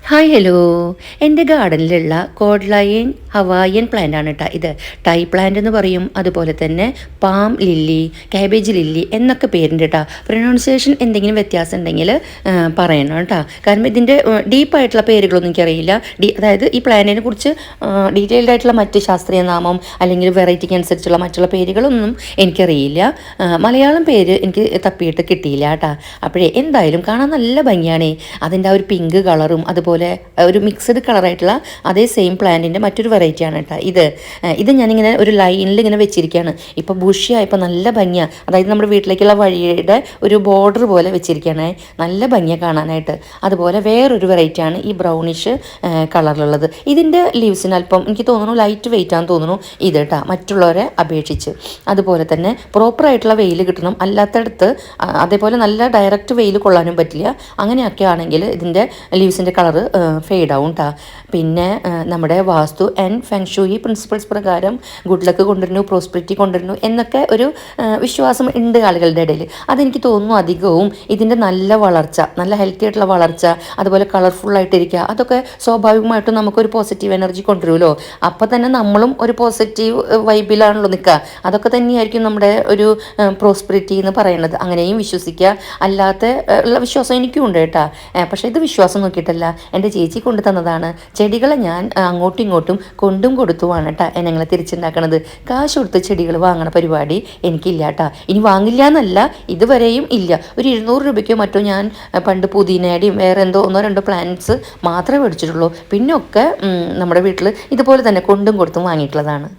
Hi hello. എൻ്റെ ഗാർഡനിലുള്ള Cordyline Hawaiian plant ആണ് കേട്ടോ ഇത്. ടൈ പ്ലാന്റ് എന്ന് പറയും, അതുപോലെ തന്നെ പാം ലില്ലി, കാബേജ് ലില്ലി എന്നൊക്കെ പേരുണ്ട് കേട്ടോ. പ്രൊനൗൺസിയേഷൻ എന്തെങ്കിലും വ്യത്യാസം ഉണ്ടെങ്കിൽ പറയണം കേട്ടോ. കാരണം ഇതിൻ്റെ ഡീപ്പായിട്ടുള്ള പേരുകളൊന്നും എനിക്കറിയില്ല. അതായത് ഈ പ്ലാന്റിനെ കുറിച്ച് ഡീറ്റെയിൽഡ് ആയിട്ടുള്ള മറ്റ് ശാസ്ത്രീയ നാമം അല്ലെങ്കിൽ വെറൈറ്റിക്ക് അനുസരിച്ചുള്ള മറ്റുള്ള പേരുകളൊന്നും എനിക്കറിയില്ല. മലയാളം പേര് എനിക്ക് തപ്പിയിട്ട് കിട്ടിയില്ല കേട്ടോ. അപ്പോഴേ എന്തായാലും കാണാൻ നല്ല ഭംഗിയാണ്. അതിൻ്റെ ആ ഒരു പിങ്ക് കളറും അതുപോലെ ഒരു മിക്സഡ് കളറായിട്ടുള്ള അതേ സെയിം പ്ലാന്റിൻ്റെ മറ്റൊരു വെറൈറ്റിയാണ് കേട്ടോ ഇത് ഞാനിങ്ങനെ ഒരു ലൈനിൽ ഇങ്ങനെ വെച്ചിരിക്കുകയാണ്. ഇപ്പോൾ ബുഷിയായപ്പോൾ നല്ല ഭംഗിയാണ്. അതായത് നമ്മുടെ വീട്ടിലേക്കുള്ള വഴിയുടെ ഒരു ബോർഡർ പോലെ വെച്ചിരിക്കുകയാണ്. നല്ല ഭംഗിയാണ് കാണാനായിട്ട്. അതുപോലെ വേറൊരു വെറൈറ്റിയാണ് ഈ ബ്രൗണിഷ് കളറിലുള്ളത്. ഇതിൻ്റെ ലീവ്സിന് അല്പം എനിക്ക് തോന്നുന്നു ലൈറ്റ് വെയിറ്റ് ആണെന്ന് തോന്നുന്നു ഇത് കേട്ടോ, മറ്റുള്ളവരെ അപേക്ഷിച്ച്. അതുപോലെ തന്നെ പ്രോപ്പറായിട്ടുള്ള വെയിൽ കിട്ടണം, അല്ലാത്തടത്ത് അതേപോലെ നല്ല ഡയറക്റ്റ് വെയിൽ കൊള്ളാനും പറ്റില്ല. അങ്ങനെയൊക്കെ ആണെങ്കിൽ ഇതിൻ്റെ ലീവ്സിൻ്റെ കളറ് ഫെയ്ഡ് ആവും കേട്ടോ. പിന്നെ നമ്മുടെ വാസ്തു ആൻഡ് ഫെങ്ഷൂയി പ്രിൻസിപ്പിൾസ് പ്രകാരം ഗുഡ് ലക്ക് കൊണ്ടുവരുന്നു, പ്രോസ്പെരിറ്റി കൊണ്ടുവരുന്നു എന്നൊക്കെ ഒരു വിശ്വാസം ഉണ്ട് ആളുകളുടെ ഇടയിൽ. അതെനിക്ക് തോന്നുന്നു അധികവും ഇതിൻ്റെ നല്ല വളർച്ച, നല്ല ഹെൽത്തി ആയിട്ടുള്ള വളർച്ച, അതുപോലെ കളർഫുള്ളായിട്ടിരിക്കുക, അതൊക്കെ സ്വാഭാവികമായിട്ടും നമുക്കൊരു പോസിറ്റീവ് എനർജി കൊണ്ടുവരുമല്ലോ. അപ്പോൾ തന്നെ നമ്മളും ഒരു പോസിറ്റീവ് വൈബിലാണല്ലോ നിൽക്കുക. അതൊക്കെ തന്നെയായിരിക്കും നമ്മുടെ ഒരു പ്രോസ്പെരിറ്റി എന്ന് പറയുന്നത്. അങ്ങനെയും വിശ്വസിക്കുക, അല്ലാത്ത ഉള്ള വിശ്വാസം എനിക്കും ഉണ്ട് കേട്ടോ. പക്ഷേ ഇത് വിശ്വാസം നോക്കിയിട്ടല്ല, എൻ്റെ ചേച്ചി കൊണ്ടു തന്നതാണ്. ചെടികളെ ഞാൻ അങ്ങോട്ടും ഇങ്ങോട്ടും കൊണ്ടും കൊടുത്തുമാണ് കേട്ടോ ഞങ്ങളെ തിരിച്ചുണ്ടാക്കണത്. കാശ് കൊടുത്ത് ചെടികൾ വാങ്ങണ പരിപാടി എനിക്കില്ല കേട്ടോ. ഇനി വാങ്ങില്ല എന്നല്ല, ഇതുവരെയും ഇല്ല. ഒരു 200 രൂപയ്ക്കോ മറ്റോ ഞാൻ പണ്ട് പുതിനയുടെയും വേറെ എന്തോ ഒന്നോ രണ്ടോ പ്ലാന്റ്സ് മാത്രമേ മേടിച്ചിട്ടുള്ളൂ. പിന്നെ ഒക്കെ നമ്മുടെ വീട്ടിൽ ഇതുപോലെ തന്നെ കൊണ്ടും കൊടുത്തും വാങ്ങിയിട്ടുള്ളതാണ്.